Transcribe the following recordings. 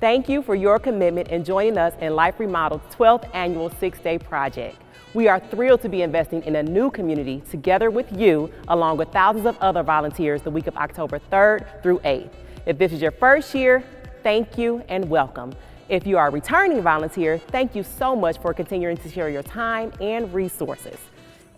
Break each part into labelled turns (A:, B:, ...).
A: Thank you for your commitment in joining us in Life Remodeled's 12th annual 6-day project. We are thrilled to be investing in a new community together with you, along with thousands of other volunteers the week of October 3rd through 8th. If this is your first year, thank you and welcome. If you are a returning volunteer, thank you so much for continuing to share your time and resources.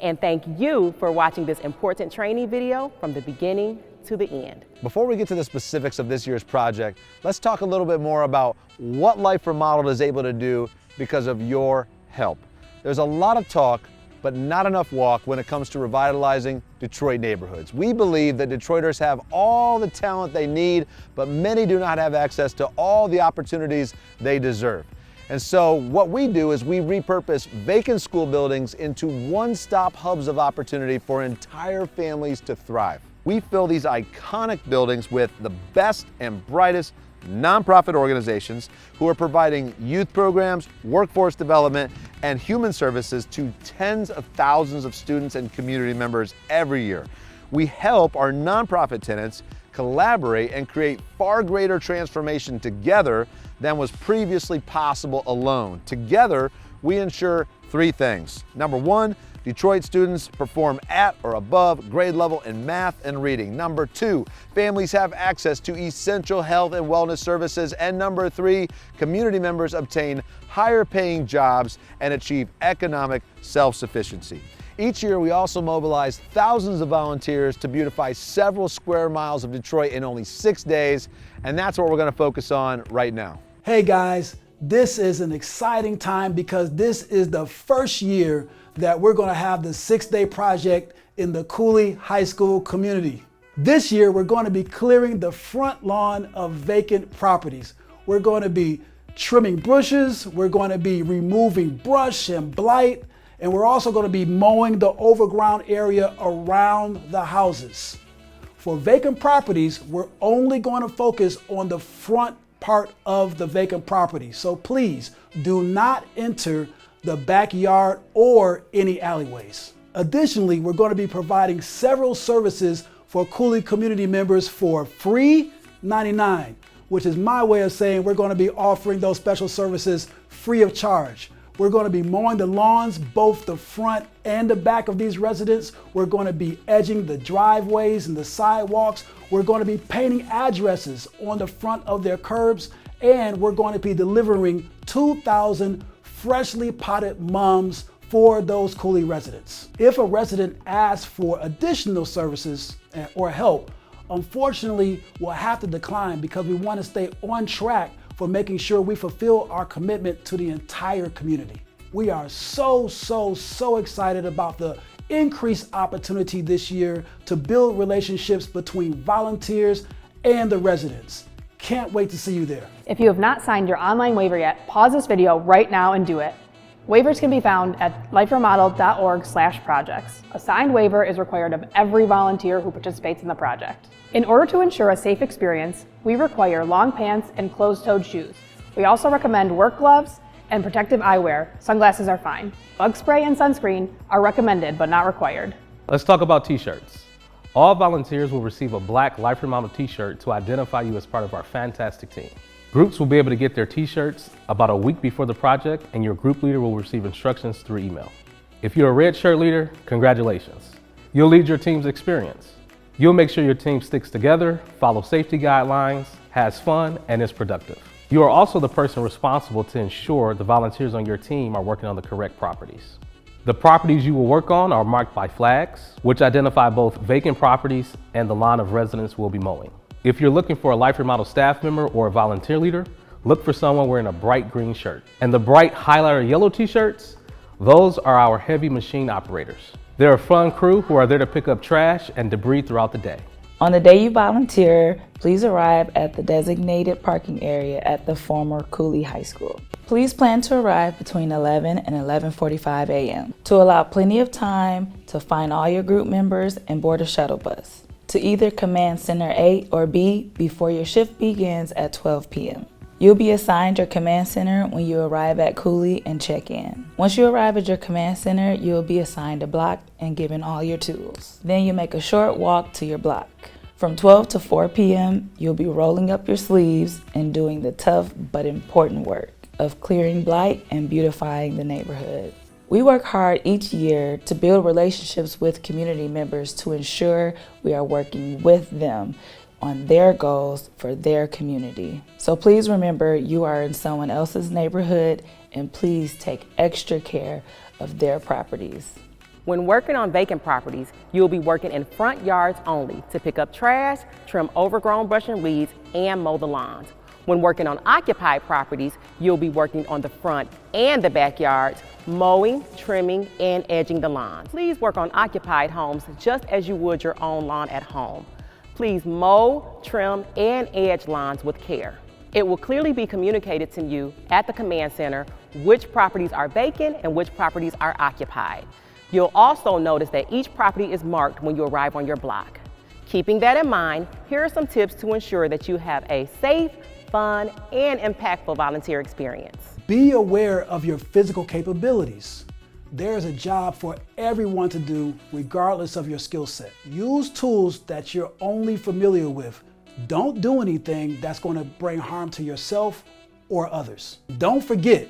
A: And thank you for watching this important training video from the beginning to the end.
B: Before we get to the specifics of this year's project, let's talk a little bit more about what Life Remodeled is able to do because of your help. There's a lot of talk, but not enough walk when it comes to revitalizing Detroit neighborhoods. We believe that Detroiters have all the talent they need, but many do not have access to all the opportunities they deserve. And so what we do is we repurpose vacant school buildings into one-stop hubs of opportunity for entire families to thrive. We fill these iconic buildings with the best and brightest nonprofit organizations who are providing youth programs, workforce development, and human services to tens of thousands of students and community members every year. We help our nonprofit tenants collaborate and create far greater transformation together than was previously possible alone. Together, we ensure three things. Number one, Detroit students perform at or above grade level in math and reading. Number two, families have access to essential health and wellness services. And number three, community members obtain higher paying jobs and achieve economic self-sufficiency. Each year, we also mobilize thousands of volunteers to beautify several square miles of Detroit in only 6 days, and that's what we're going to focus on right now.
C: Hey guys, this is an exciting time because this is the first year that we're going to have the 6-day project in the Cooley High School community. This year, we're going to be clearing the front lawn of vacant properties. We're going to be trimming bushes, we're going to be removing brush and blight, and we're also going to be mowing the overground area around the houses. For vacant properties, we're only going to focus on the front part of the vacant property. So please do not enter the backyard or any alleyways. Additionally, we're going to be providing several services for Cooley community members for free $99, which is my way of saying we're going to be offering those special services free of charge. We're going to be mowing the lawns, both the front and the back of these residents. We're going to be edging the driveways and the sidewalks. We're going to be painting addresses on the front of their curbs, and we're going to be delivering 2,000 freshly potted mums for those Cooley residents. If a resident asks for additional services or help, unfortunately, we'll have to decline because we want to stay on track for making sure we fulfill our commitment to the entire community. We are so excited about the increased opportunity this year to build relationships between volunteers and the residents. Can't wait to see you there.
D: If you have not signed your online waiver yet, pause this video right now and do it. Waivers can be found at liferemodeled.org/projects. A signed waiver is required of every volunteer who participates in the project. In order to ensure a safe experience, we require long pants and closed-toed shoes. We also recommend work gloves and protective eyewear. Sunglasses are fine. Bug spray and sunscreen are recommended but not required.
E: Let's talk about t-shirts. All volunteers will receive a black Life Remodeled t-shirt to identify you as part of our fantastic team. Groups will be able to get their t-shirts about a week before the project, and your group leader will receive instructions through email. If you're a red shirt leader, congratulations. You'll lead your team's experience. You'll make sure your team sticks together, follows safety guidelines, has fun, and is productive. You are also the person responsible to ensure the volunteers on your team are working on the correct properties. The properties you will work on are marked by flags, which identify both vacant properties and the line of residents we'll be mowing. If you're looking for a Life Remodeled staff member or a volunteer leader, look for someone wearing a bright green shirt. And the bright highlighter yellow t-shirts, those are our heavy machine operators. They're a fun crew who are there to pick up trash and debris throughout the day.
F: On the day you volunteer, please arrive at the designated parking area at the former Cooley High School. Please plan to arrive between 11 and 11:45 a.m. to allow plenty of time to find all your group members and board a shuttle bus to either Command Center A or B before your shift begins at 12 p.m. You'll be assigned your command center when you arrive at Cooley and check in. Once you arrive at your command center, you'll be assigned a block and given all your tools. Then you make a short walk to your block. From 12 to 4 p.m., you'll be rolling up your sleeves and doing the tough but important work of clearing blight and beautifying the neighborhood. We work hard each year to build relationships with community members to ensure we are working with them on their goals for their community. So please remember you are in someone else's neighborhood, and please take extra care of their properties.
A: When working on vacant properties, you'll be working in front yards only to pick up trash, trim overgrown brush and weeds, and mow the lawns. When working on occupied properties, you'll be working on the front and the backyards, mowing, trimming, and edging the lawns. Please work on occupied homes just as you would your own lawn at home. Please mow, trim, and edge lawns with care. It will clearly be communicated to you at the command center which properties are vacant and which properties are occupied. You'll also notice that each property is marked when you arrive on your block. Keeping that in mind, here are some tips to ensure that you have a safe, fun, and impactful volunteer experience.
C: Be aware of your physical capabilities. There is a job for everyone to do regardless of your skill set. Use tools that you're only familiar with. Don't do anything that's going to bring harm to yourself or others. Don't forget,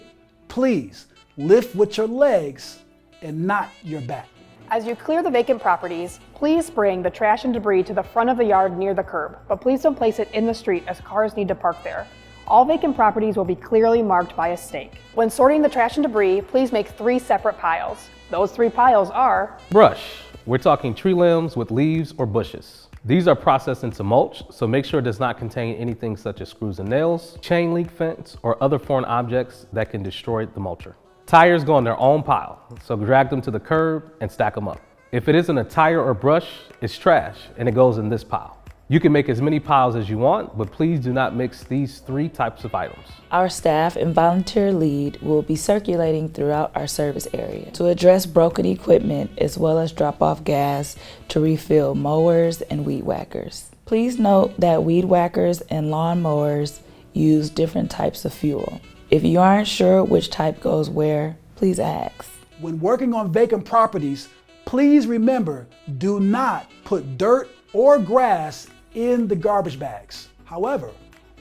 C: please lift with your legs and not your back.
D: As you clear the vacant properties, please bring the trash and debris to the front of the yard near the curb, but please don't place it in the street as cars need to park there. All vacant properties will be clearly marked by a stake. When sorting the trash and debris, please make 3 separate piles. Those 3 piles are:
E: Brush. We're talking tree limbs with leaves or bushes. These are processed into mulch, so make sure it does not contain anything such as screws and nails, chain link fence, or other foreign objects that can destroy the mulcher. Tires go on their own pile, so drag them to the curb and stack them up. If it isn't a tire or brush, it's trash and it goes in this pile. You can make as many piles as you want, but please do not mix these 3 types of items.
F: Our staff and volunteer lead will be circulating throughout our service area to address broken equipment as well as drop off gas to refill mowers and weed whackers. Please note that weed whackers and lawn mowers use different types of fuel. If you aren't sure which type goes where, please ask.
C: When working on vacant properties, please remember, do not put dirt or grass in the garbage bags. However,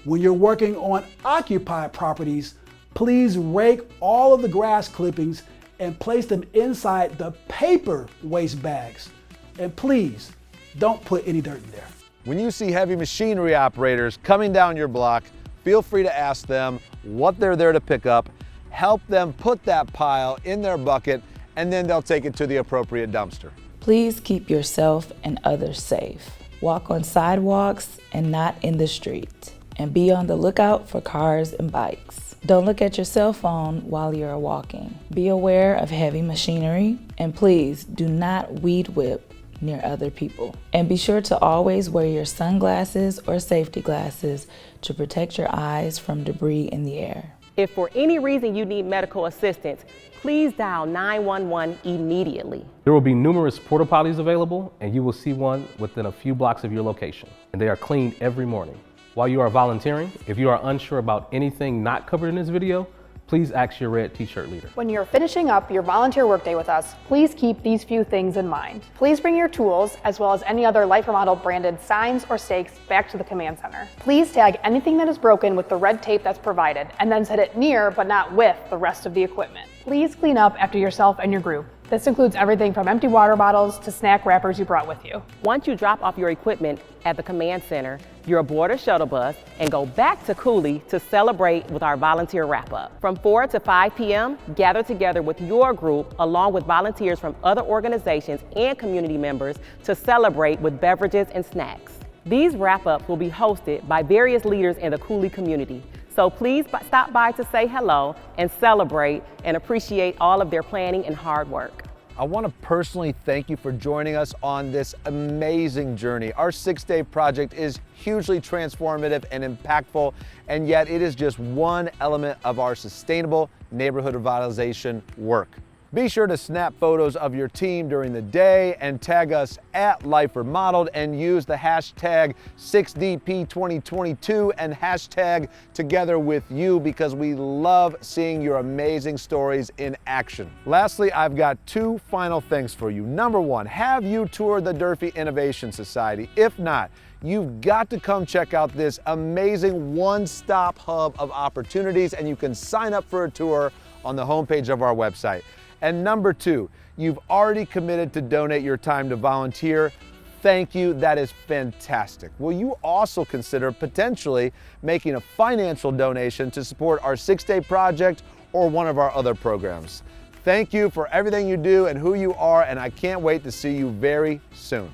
C: when you're working on occupied properties, please rake all of the grass clippings and place them inside the paper waste bags. And please, don't put any dirt in there.
B: When you see heavy machinery operators coming down your block, feel free to ask them what they're there to pick up, help them put that pile in their bucket, and then they'll take it to the appropriate dumpster.
F: Please keep yourself and others safe. Walk on sidewalks and not in the street. And be on the lookout for cars and bikes. Don't look at your cell phone while you're walking. Be aware of heavy machinery, and please do not weed whip near other people. And be sure to always wear your sunglasses or safety glasses to protect your eyes from debris in the air.
A: If for any reason you need medical assistance, please dial 911 immediately.
E: There will be numerous porta potties available, and you will see one within a few blocks of your location. And they are cleaned every morning. While you are volunteering, if you are unsure about anything not covered in this video, please ask your red t-shirt leader.
D: When you're finishing up your volunteer workday with us, please keep these few things in mind. Please bring your tools, as well as any other Life Remodeled branded signs or stakes, back to the command center. Please tag anything that is broken with the red tape that's provided, and then set it near but not with the rest of the equipment. Please clean up after yourself and your group. This includes everything from empty water bottles to snack wrappers you brought with you.
A: Once you drop off your equipment at the command center, you'll board a shuttle bus and go back to Cooley to celebrate with our volunteer wrap-up. From 4 to 5 p.m., gather together with your group along with volunteers from other organizations and community members to celebrate with beverages and snacks. These wrap-ups will be hosted by various leaders in the Cooley community. So please stop by to say hello and celebrate and appreciate all of their planning and hard work.
B: I want to personally thank you for joining us on this amazing journey. Our 6-day project is hugely transformative and impactful, and yet it is just one element of our sustainable neighborhood revitalization work. Be sure to snap photos of your team during the day and tag us at Life Remodeled and use the hashtag 6DP2022 and hashtag Together With You because we love seeing your amazing stories in action. Lastly, I've got two final things for you. Number one, have you toured the Durfee Innovation Society? If not, you've got to come check out this amazing one-stop hub of opportunities, and you can sign up for a tour on the homepage of our website. And number two, you've already committed to donate your time to volunteer. Thank you, that is fantastic. Will you also consider potentially making a financial donation to support our 6-day project or one of our other programs? Thank you for everything you do and who you are, and I can't wait to see you very soon.